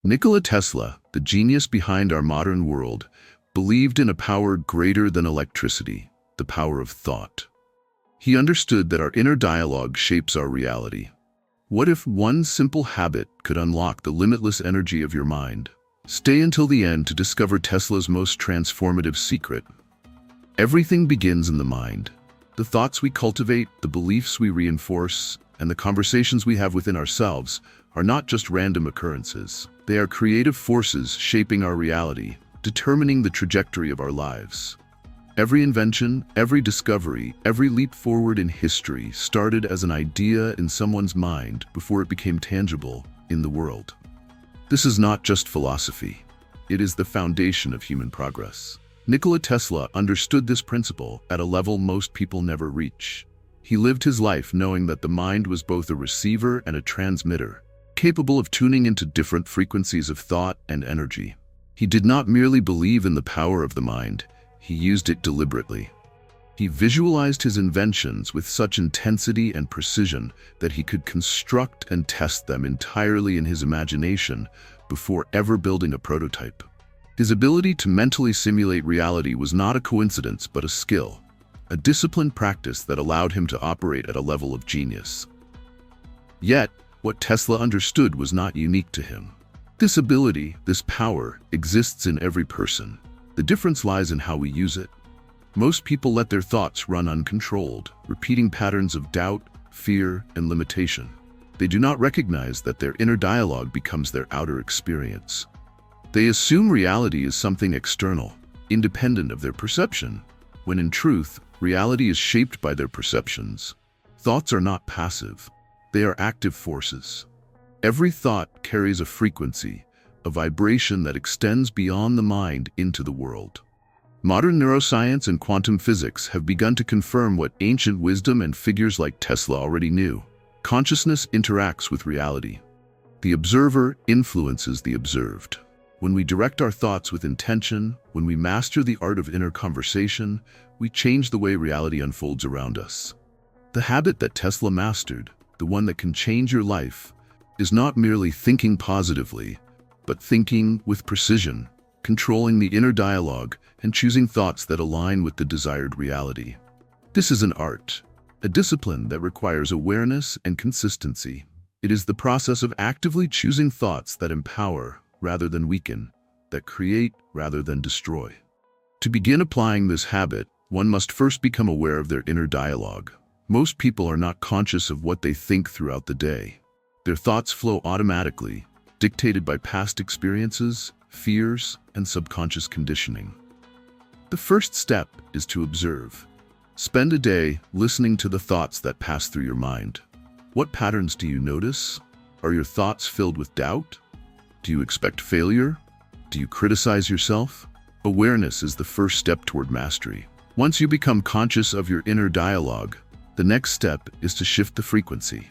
Nikola Tesla, the genius behind our modern world, believed in a power greater than electricity, the power of thought. He understood that our inner dialogue shapes our reality. What if one simple habit could unlock the limitless energy of your mind? Stay until the end to discover Tesla's most transformative secret. Everything begins in the mind. The thoughts we cultivate, the beliefs we reinforce, and the conversations we have within ourselves are not just random occurrences. They are creative forces shaping our reality, determining the trajectory of our lives. Every invention, every discovery, every leap forward in history started as an idea in someone's mind before it became tangible in the world. This is not just philosophy. It is the foundation of human progress. Nikola Tesla understood this principle at a level most people never reach. He lived his life knowing that the mind was both a receiver and a transmitter, capable of tuning into different frequencies of thought and energy. He did not merely believe in the power of the mind, he used it deliberately. He visualized his inventions with such intensity and precision that he could construct and test them entirely in his imagination before ever building a prototype. His ability to mentally simulate reality was not a coincidence but a skill, a disciplined practice that allowed him to operate at a level of genius. Yet, what Tesla understood was not unique to him. This ability, this power, exists in every person. The difference lies in how we use it. Most people let their thoughts run uncontrolled, repeating patterns of doubt, fear, and limitation. They do not recognize that their inner dialogue becomes their outer experience. They assume reality is something external, independent of their perception, when in truth, reality is shaped by their perceptions. Thoughts are not passive. They are active forces. Every thought carries a frequency, a vibration that extends beyond the mind into the world. Modern neuroscience and quantum physics have begun to confirm what ancient wisdom and figures like Tesla already knew. Consciousness interacts with reality. The observer influences the observed. When we direct our thoughts with intention, when we master the art of inner conversation, we change the way reality unfolds around us. The habit that Tesla mastered, the one that can change your life, is not merely thinking positively, but thinking with precision, controlling the inner dialogue, and choosing thoughts that align with the desired reality. This is an art, a discipline that requires awareness and consistency. It is the process of actively choosing thoughts that empower rather than weaken, that create rather than destroy. To begin applying this habit, one must first become aware of their inner dialogue. Most people are not conscious of what they think throughout the day. Their thoughts flow automatically, dictated by past experiences, fears, and subconscious conditioning. The first step is to observe. Spend a day listening to the thoughts that pass through your mind. What patterns do you notice? Are your thoughts filled with doubt? Do you expect failure? Do you criticize yourself? Awareness is the first step toward mastery. Once you become conscious of your inner dialogue, the next step is to shift the frequency.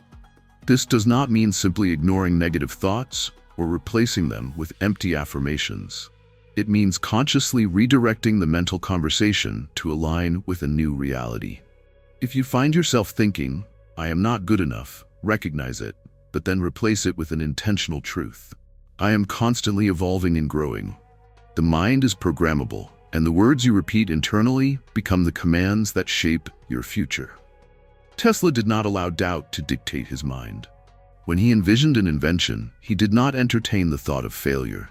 This does not mean simply ignoring negative thoughts or replacing them with empty affirmations. It means consciously redirecting the mental conversation to align with a new reality. If you find yourself thinking, "I am not good enough," recognize it, but then replace it with an intentional truth. "I am constantly evolving and growing." The mind is programmable, and the words you repeat internally become the commands that shape your future. Tesla did not allow doubt to dictate his mind. When he envisioned an invention, he did not entertain the thought of failure.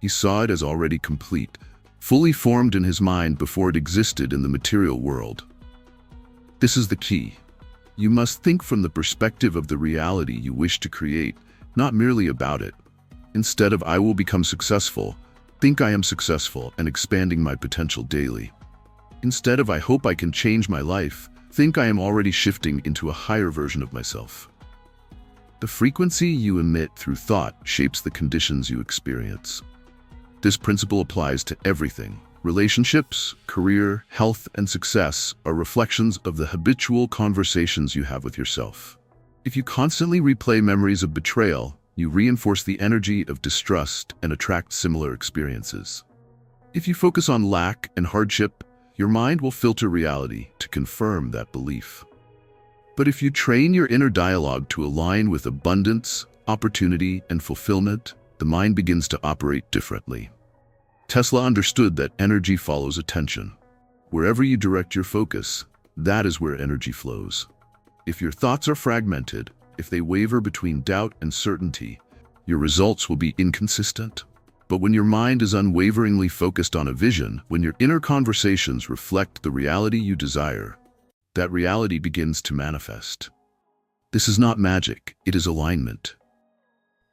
He saw it as already complete, fully formed in his mind before it existed in the material world. This is the key. You must think from the perspective of the reality you wish to create, not merely about it. Instead of "I will become successful," think "I am successful and expanding my potential daily." Instead of "I hope I can change my life," think "I am already shifting into a higher version of myself." The frequency you emit through thought shapes the conditions you experience. This principle applies to everything. Relationships, career, health, and success are reflections of the habitual conversations you have with yourself. If you constantly replay memories of betrayal, you reinforce the energy of distrust and attract similar experiences. If you focus on lack and hardship, your mind will filter reality to confirm that belief. But if you train your inner dialogue to align with abundance, opportunity, and fulfillment, the mind begins to operate differently. Tesla understood that energy follows attention. Wherever you direct your focus, that is where energy flows. If your thoughts are fragmented, if they waver between doubt and certainty, your results will be inconsistent. But when your mind is unwaveringly focused on a vision, when your inner conversations reflect the reality you desire, that reality begins to manifest. This is not magic, it is alignment.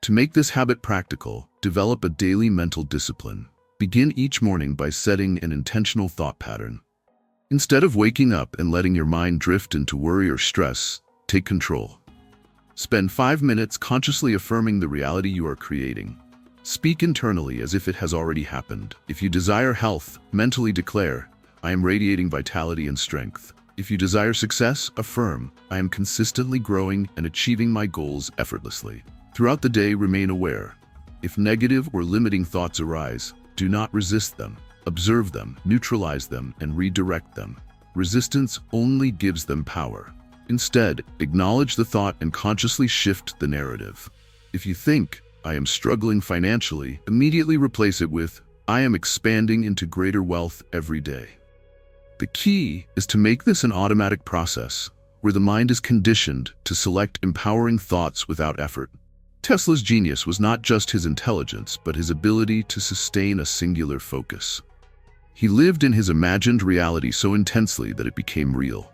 To make this habit practical, develop a daily mental discipline. Begin each morning by setting an intentional thought pattern. Instead of waking up and letting your mind drift into worry or stress, take control. Spend 5 minutes consciously affirming the reality you are creating. Speak internally as if it has already happened. If you desire health, mentally declare, "I am radiating vitality and strength." If you desire success, affirm, "I am consistently growing and achieving my goals effortlessly." Throughout the day, remain aware. If negative or limiting thoughts arise, do not resist them. Observe them, neutralize them, and redirect them. Resistance only gives them power. Instead, acknowledge the thought and consciously shift the narrative. If you think, "I am struggling financially," immediately replace it with, "I am expanding into greater wealth every day." The key is to make this an automatic process, where the mind is conditioned to select empowering thoughts without effort. Tesla's genius was not just his intelligence, but his ability to sustain a singular focus. He lived in his imagined reality so intensely that it became real.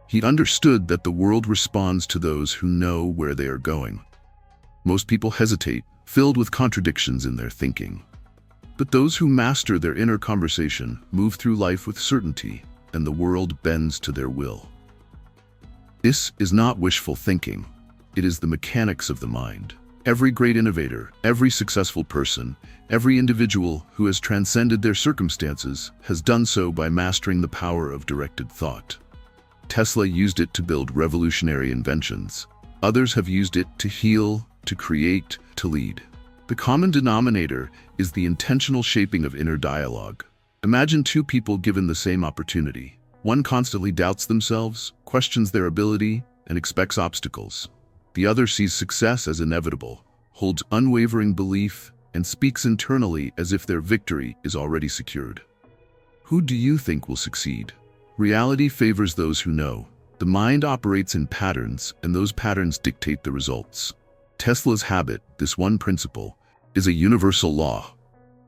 He understood that the world responds to those who know where they are going. Most people hesitate, filled with contradictions in their thinking. But those who master their inner conversation move through life with certainty, and the world bends to their will. This is not wishful thinking. It is the mechanics of the mind. Every great innovator, every successful person, every individual who has transcended their circumstances has done so by mastering the power of directed thought. Tesla used it to build revolutionary inventions. Others have used it to heal, to create, to lead. The common denominator is the intentional shaping of inner dialogue. Imagine two people given the same opportunity. One constantly doubts themselves, questions their ability, and expects obstacles. The other sees success as inevitable, holds unwavering belief, and speaks internally as if their victory is already secured. Who do you think will succeed? Reality favors those who know. The mind operates in patterns, and those patterns dictate the results. Tesla's habit, this one principle, is a universal law.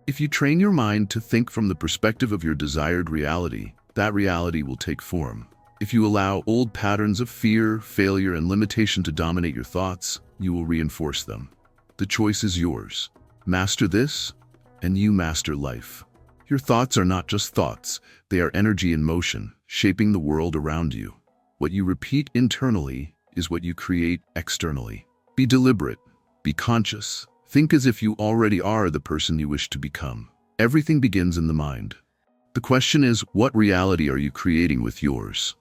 If you train your mind to think from the perspective of your desired reality, that reality will take form. If you allow old patterns of fear, failure, and limitation to dominate your thoughts, you will reinforce them. The choice is yours. Master this, and you master life. Your thoughts are not just thoughts, they are energy in motion, shaping the world around you. What you repeat internally is what you create externally. Be deliberate, be conscious. Think as if you already are the person you wish to become. Everything begins in the mind. The question is, what reality are you creating with yours?